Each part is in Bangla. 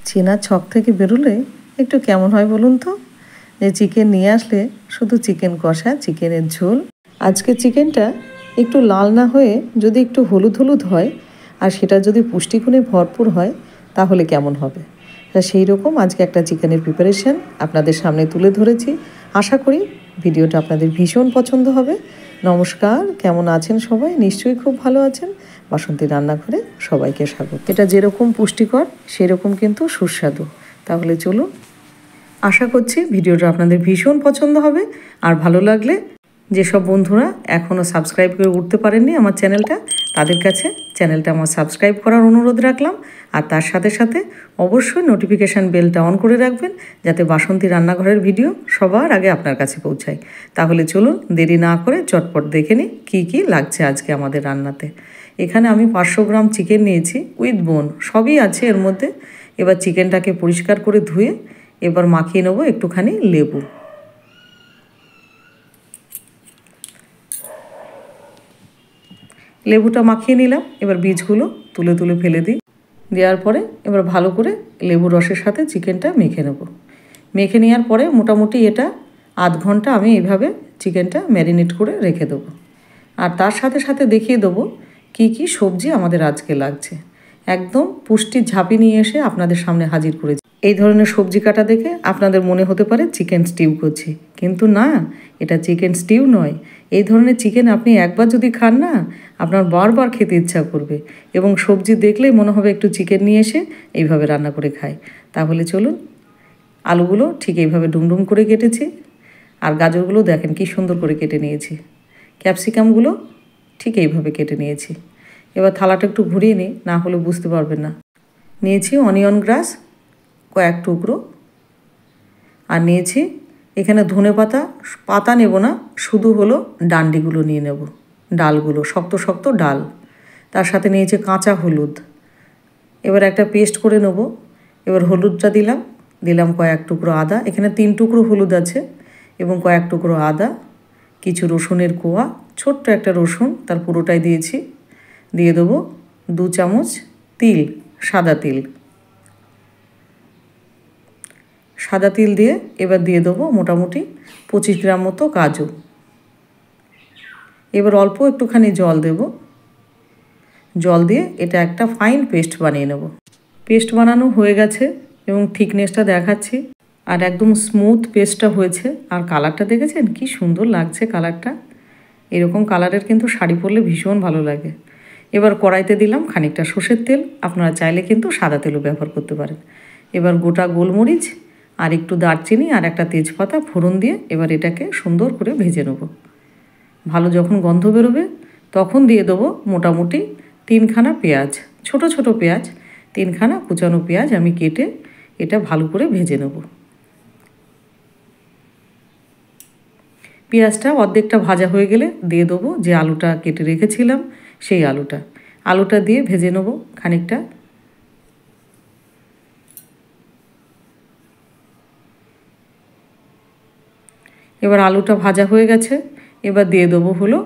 চেনার ছক থেকে বেরোলে একটু কেমন হয় বলুন তো, যে চিকেন নিয়ে আসলে শুধু চিকেন কষা, চিকেনের ঝোল। আজকে চিকেনটা একটু লাল না হয়ে যদি একটু হলুদ হলুদ হয় আর সেটা যদি পুষ্টিগুণে ভরপুর হয় তাহলে কেমন হবে। তা সেই রকম আজকে একটা চিকেনের প্রিপারেশান আপনাদের সামনে তুলে ধরেছি। আশা করি ভিডিওটা আপনাদের ভীষণ পছন্দ হবে। নমস্কার, কেমন আছেন সবাই? নিশ্চয়ই খুব ভালো আছেন। বাসন্তী রান্নাঘরে সবাইকে স্বাগত। এটা যেরকম পুষ্টিকর সেরকম কিন্তু সুস্বাদু। তাহলে চলুন, আশা করছি ভিডিওটা আপনাদের ভীষণ পছন্দ হবে। আর ভালো লাগলে যেসব বন্ধুরা এখনও সাবস্ক্রাইব করে উঠতে পারেননি আমার চ্যানেলটা, তাদের কাছে চ্যানেলটা আমার সাবস্ক্রাইব করার অনুরোধ রাখলাম। আর তার সাথে সাথে অবশ্যই নোটিফিকেশান বেলটা অন করে রাখবেন, যাতে বাসন্তী রান্নাঘরের ভিডিও সবার আগে আপনার কাছে পৌঁছায়। তাহলে চলুন, দেরি না করে চটপট দেখে নিই কী কী লাগছে আজকে আমাদের রান্নাতে। এখানে আমি 500 গ্রাম চিকেন নিয়েছি, উইথ বোন সবই আছে এর মধ্যে। এবার চিকেনটাকে পরিষ্কার করে ধুয়ে এবার মাখিয়ে নেবো একটুখানি লেবু। লেবুটা মাখিয়ে নিলাম, এবার বীজগুলো তুলে তুলে ফেলে দিই। দেওয়ার পরে এবার ভালো করে লেবুর রসের সাথে চিকেনটা মেখে নেব। মেখে নেওয়ার পরে মোটামুটি এটা আধ ঘন্টা আমি এইভাবে চিকেনটা ম্যারিনেট করে রেখে দেবো। আর তার সাথে সাথে দেখিয়ে দেবো কি কি সবজি আমাদের আজকে লাগছে। একদম পুষ্টির ঝাঁপি নিয়ে এসে আপনাদের সামনে হাজির করেছি। এই ধরনের সবজি কাটা দেখে আপনাদের মনে হতে পারে চিকেন স্টিউ করছি, কিন্তু না, এটা চিকেন স্টিউ নয়। এই ধরনের চিকেন আপনি একবার যদি খান না, আপনার বারবার খেতে ইচ্ছা করবে এবং সবজি দেখলেই মনে হবে একটু চিকেন নিয়ে এসে এইভাবে রান্না করে খাই। তাহলে চলুন, আলুগুলো ঠিক এইভাবে ডুমডুম করে কেটেছি, আর গাজরগুলো দেখেন কি সুন্দর করে কেটে নিয়েছি। ক্যাপসিকামগুলো ঠিক এইভাবে কেটে নিয়েছি। এবার থালাটা একটু ঘুরিয়ে নিই, না হলে বুঝতে পারবেন না। নিয়েছি অনিয়ন গ্রাস কয়েক টুকরো, আর নিয়েছি এখানে ধনে পাতা। পাতা নেব না, শুধু হলো ডান্ডিগুলো নিয়ে নেব, ডালগুলো, শক্ত শক্ত ডাল। তার সাথে নিয়েছি কাঁচা হলুদ। এবার একটা পেস্ট করে নেব। এবার হলুদটা দিলাম কয়েক টুকরো আদা, এখানে 3 টুকরো হলুদ আছে, এবং কয়েক টুকরো আদা, কিছু রসুনের কোয়া, ছোট্ট একটা রসুন তার পুরোটাই দিয়েছি। দিয়ে দেবো 2 চামচ তিল, সাদা তিল। সাদা তিল দিয়ে এবার দিয়ে দেবো মোটামুটি 25 গ্রাম মতো কাজু। এবার অল্প একটুখানি জল দেব। জল দিয়ে এটা একটা ফাইন পেস্ট বানিয়ে নেব। পেস্ট বানানো হয়ে গেছে এবং থিকনেসটা দেখাচ্ছি, আর একদম স্মুথ পেস্টটা হয়েছে। আর কালারটা দেখেছেন কি সুন্দর লাগছে কালারটা। এরকম কালারের কিন্তু শাড়ি পরলে ভীষণ ভালো লাগে। এবার কড়াইতে দিলাম খানিকটা সর্ষের তেল, আপনারা চাইলে কিন্তু সাদা তেলও ব্যবহার করতে পারেন। এবার গোটা গোলমরিচ আর একটু দারচিনি আর একটা তেজপাতা ফোড়ন দিয়ে এবার এটাকে সুন্দর করে ভেজে নেব। ভালো যখন গন্ধ বেরোবে তখন দিয়ে দেবো মোটামুটি 3খানা পেঁয়াজ, ছোট ছোট পেঁয়াজ, 3খানা কুচানো পেঁয়াজ আমি কেটে এটা ভালো করে ভেজে নেব। পেঁয়াজটা অর্ধেকটা ভাজা হয়ে গেলে দিয়ে দেবো যে আলুটা কেটে রেখেছিলাম, সেই আলুটা দিয়ে ভেজে নেব খানিকটা। এবার আলুটা ভাজা হয়ে গেছে, এবার দিয়ে দেবো হলো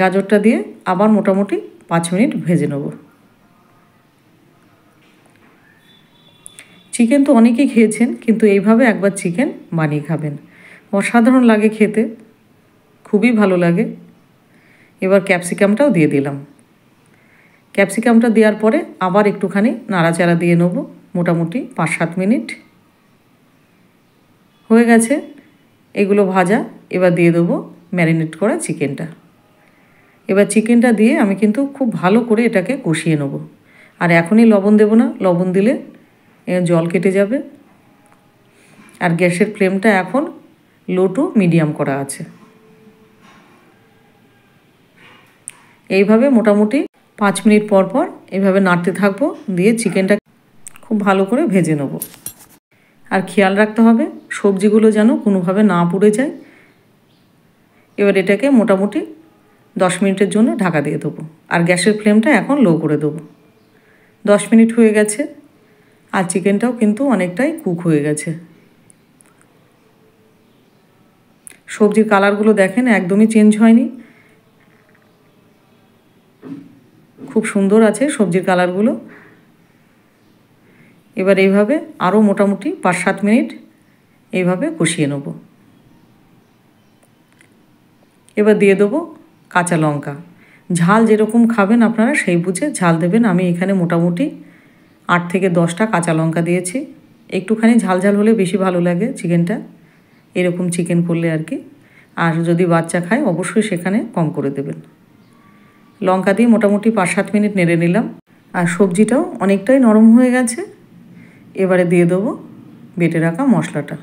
গাজরটা দিয়ে আবার মোটামুটি 5 মিনিট ভেজে নেব। চিকেন তো অনেকেই খেয়েছেন, কিন্তু এইভাবে একবার চিকেন বানিয়ে খাবেন, অসাধারণ লাগে খেতে, খুবই ভালো লাগে। এবার ক্যাপসিকামটাও দিয়ে দিলাম। ক্যাপসিকামটা দেওয়ার পরে আবার একটুখানি নাড়াচাড়া দিয়ে নেব, মোটামুটি 5-7 মিনিট হয়ে গেছে এগুলো ভাজা। এবার দিয়ে দেবো ম্যারিনেট করা চিকেনটা। এবার চিকেনটা দিয়ে আমি কিন্তু খুব ভালো করে এটাকে কষিয়ে নেব। আর এখনই লবণ দেব না, লবণ দিলে জল কেটে যাবে। আর গ্যাসের ফ্লেমটা এখন লো টু মিডিয়াম করা আছে। এইভাবে মোটামুটি 5 মিনিট পর পর এইভাবে নাড়তে থাকবো, দিয়ে চিকেনটা খুব ভালো করে ভেজে নেব। আর খেয়াল রাখতে হবে সবজিগুলো যেন কোনোভাবে না পুড়ে যায়। এবার এটাকে মোটামুটি 10 মিনিটের জন্য ঢাকা দিয়ে দেবো, আর গ্যাসের ফ্লেমটা এখন লো করে দেবো। 10 মিনিট হয়ে গেছে, আর চিকেনটাও কিন্তু অনেকটাই কুক হয়ে গেছে। সবজির কালারগুলো দেখেন একদমই চেঞ্জ হয়নি। খুব সুন্দর আছে সবজির কালারগুলো। এবার এইভাবে আরও মোটামুটি 5-7 মিনিট এইভাবে কষিয়ে নেব। এবার দিয়ে দেবো কাঁচা লঙ্কা। ঝাল যেরকম খাবেন আপনারা সেই বুঝে ঝাল দেবেন। আমি এখানে মোটামুটি 8 থেকে 10টা কাঁচা লঙ্কা দিয়েছি। একটুখানি ঝাল ঝাল হলে বেশি ভালো লাগে চিকেনটা, এরকম চিকেন করলে আর কি। আর যদি বাচ্চা খায় অবশ্যই সেখানে কম করে দেবেন। লঙ্কা দিয়ে মোটামুটি 5-7 মিনিট নেড়ে নিলাম। আর সবজিটাও অনেকটাই নরম হয়ে গেছে। এবারে দিয়ে দেবো বেটে রাখা মশলাটা।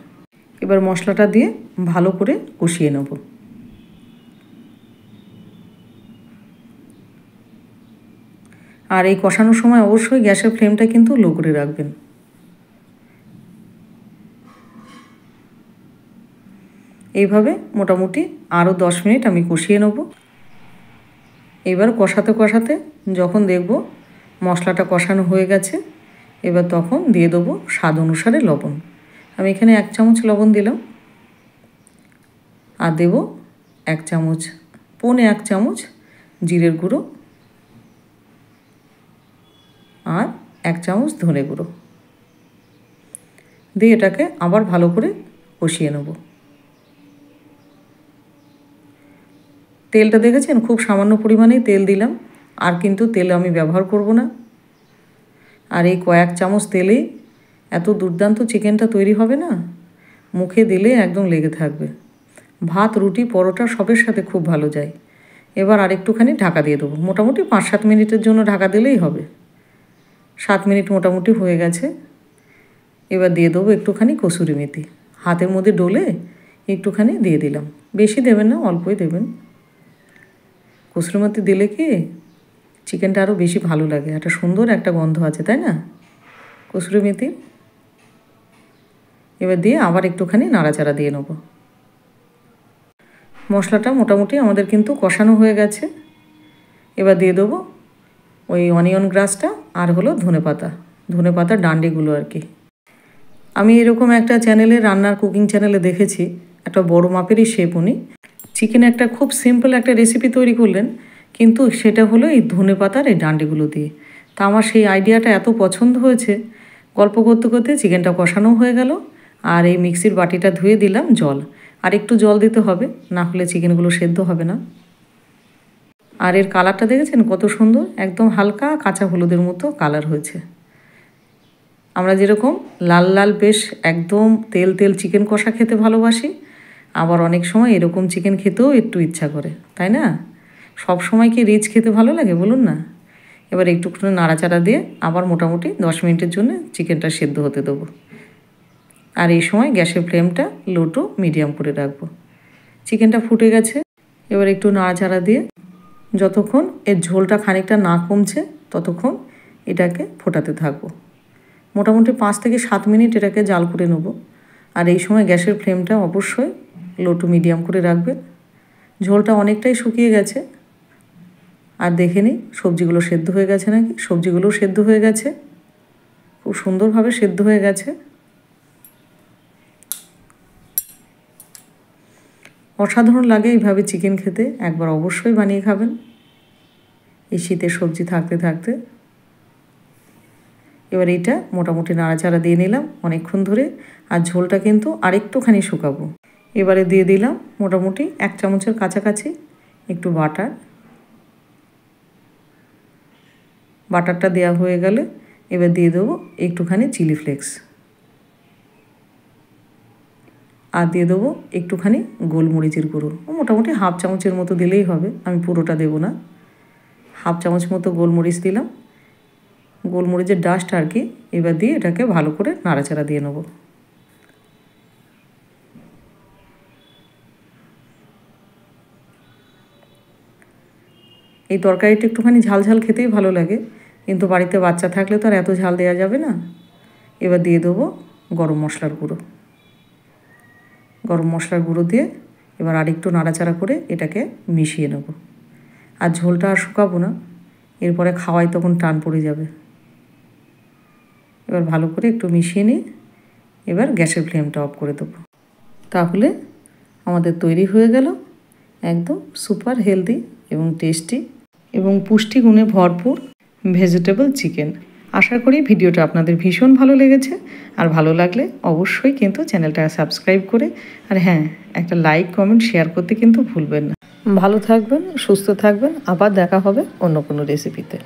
এবার মশলাটা দিয়ে ভালো করে কষিয়ে নেব। আর এই কষানোর সময় অবশ্যই গ্যাসের ফ্লেমটা কিন্তু লো করে রাখবেন। এইভাবে মোটামুটি আরও 10 মিনিট আমি কষিয়ে নেব। এবার কষাতে কষাতে যখন দেখব মশলাটা কষানো হয়ে গেছে, এবার তখন দিয়ে দেবো স্বাদ অনুসারে লবণ। আমি এখানে 1 চামচ লবণ দিলাম। আর দেব 1 চামচ, পৌনে 1 চামচ জিরের গুঁড়ো আর 1 চামচ ধনে গুঁড়ো দিয়ে এটাকে আবার ভালো করে কষিয়ে নেব। তেলটা দেখেছেন খুব সামান্য পরিমাণেই তেল দিলাম, আর কিন্তু তেল আমি ব্যবহার করব না। আর এই কয়েক চামচ তেলেই এত দুর্দান্ত চিকেনটা তৈরি হবে না, মুখে দিলে একদম লেগে থাকবে। ভাত, রুটি, পরোটা সবের সাথে খুব ভালো যায়। এবার আরেকটুখানি ঢাকা দিয়ে দেবো। মোটামুটি 5-7 মিনিটের জন্য ঢাকা দিলেই হবে। 7 মিনিট মোটামুটি হয়ে গেছে। এবার দিয়ে দেবো একটুখানি কসুরি মেথি। হাতের মধ্যে ডলে একটুখানি দিয়ে দিলাম। বেশি দেবেন না, অল্পই দেবেন। কসুরি মেথি দিলে কি চিকেনটা আরও বেশি ভালো লাগে, একটা সুন্দর একটা গন্ধ আছে, তাই না কসুরি মেথি। এবার দিয়ে আবার একটুখানি নাড়াচাড়া দিয়ে নেব। মশলাটা মোটামুটি আমাদের কিন্তু কষানো হয়ে গেছে। এবার দিয়ে দেবো ওই অনিয়ন গ্রাসটা আর হলো ধনে পাতার ডান্ডিগুলো আর কি। আমি এরকম একটা চ্যানেলে, রান্নার কুকিং চ্যানেলে দেখেছি, একটা বড় মাপেরই শেফ উনি চিকেনে একটা খুব সিম্পল একটা রেসিপি তৈরি করলেন, কিন্তু সেটা হলো এই ধনে পাতার এই ডান্ডিগুলো দিয়ে। তা আমার সেই আইডিয়াটা এত পছন্দ হয়েছে, গল্প করতে করতে চিকেনটা কষানো হয়ে গেল। আর এই মিক্সির বাটিটা ধুয়ে দিলাম জল, আর একটু জল দিতে হবে, না হলে চিকেনগুলো সেদ্ধ হবে না। আর এর কালারটা দেখেছেন কত সুন্দর, একদম হালকা কাঁচা হলুদের মতো কালার হয়েছে। আমরা যেরকম লাল লাল বেশ একদম তেল তেল চিকেন কষা খেতে ভালোবাসি, আবার অনেক সময় এরকম চিকেন খেতেও একটু ইচ্ছা করে, তাই না? সব সময় কি রিচ খেতে ভালো লাগে বলুন না? এবার একটুখানি নাড়াচাড়া দিয়ে আবার মোটামুটি 10 মিনিটের জন্য চিকেনটা সেদ্ধ হতে দেবো। আর এই সময় গ্যাসের ফ্লেমটা লো টু মিডিয়াম করে রাখবো। চিকেনটা ফুটে গেছে। এবার একটু নাড়াচাড়া দিয়ে যতক্ষণ এর ঝোলটা খানিকটা না কমছে ততক্ষণ এটাকে ফোটাতে থাকবো। মোটামুটি 5 থেকে 7 মিনিট এটাকে জাল করে নেব। আর এই সময় গ্যাসের ফ্লেমটা অবশ্যই লো টু মিডিয়াম করে রাখবে। ঝোলটা অনেকটাই শুকিয়ে গেছে। আর দেখে নিই সবজিগুলো সেদ্ধ হয়ে গেছে নাকি। সবজিগুলোও সেদ্ধ হয়ে গেছে, খুব সুন্দরভাবে সেদ্ধ হয়ে গেছে। অসাধারণ লাগে এইভাবে চিকেন খেতে, একবার অবশ্যই বানিয়ে খাবেন এই শীতের সবজি থাকতে থাকতে। এবার এটা মোটামুটি নাড়াচাড়া দিয়ে নিলাম অনেকক্ষণ ধরে। আর ঝোলটা কিন্তু আরেকটুখানি শুকাবো। এবারে দিয়ে দিলাম মোটামুটি 1 চামচের কাছাকাছি একটু বাটারটা দেওয়া হয়ে গেলে এবার দিয়ে দেবো একটুখানি চিলি ফ্লেক্স, আর দিয়ে দেবো একটুখানি গোলমরিচের গুঁড়ো। মোটামুটি 1/2 চামচের মতো দিলেই হবে, আমি পুরোটা দেবো না। 1/2 চামচ মতো গোলমরিচ দিলাম, গোলমরিচের ডাস্ট আর কি। এবার দিয়ে এটাকে ভালো করে নাড়াচাড়া দিয়ে নেব। এই তরকারিটা একটুখানি ঝাল ঝাল খেতেই ভালো লাগে, কিন্তু বাড়িতে বাচ্চা থাকলে তো আর এত ঝাল দেওয়া যাবে না। এবার দিয়ে দেবো গরম মশলার গুঁড়ো। গরম মশলার গুঁড়ো দিয়ে এবার আরেকটু নাড়াচাড়া করে এটাকে মিশিয়ে নেব। আর ঝোলটা আর শুকাবো না, এরপরে খাওয়াই তখন টান পড়ে যাবে। এবার ভালো করে একটু মিশিয়ে নিই। এবার গ্যাসের ফ্লেমটা অফ করে দেবো। তাহলে আমাদের তৈরি হয়ে গেল একদম সুপার হেলদি এবং টেস্টি এবং পুষ্টিগুণে ভরপুর ভেজিটেবল চিকেন। আশা করি ভিডিওটা আপনাদের ভীষণ ভালো লেগেছে। আর ভালো লাগলে অবশ্যই কিন্তু চ্যানেলটা সাবস্ক্রাইব করে আর হ্যাঁ, একটা লাইক কমেন্ট শেয়ার করতে কিন্তু ভুলবেন না। ভালো থাকবেন, সুস্থ থাকবেন, আবার দেখা হবে অন্য কোনো রেসিপিতে।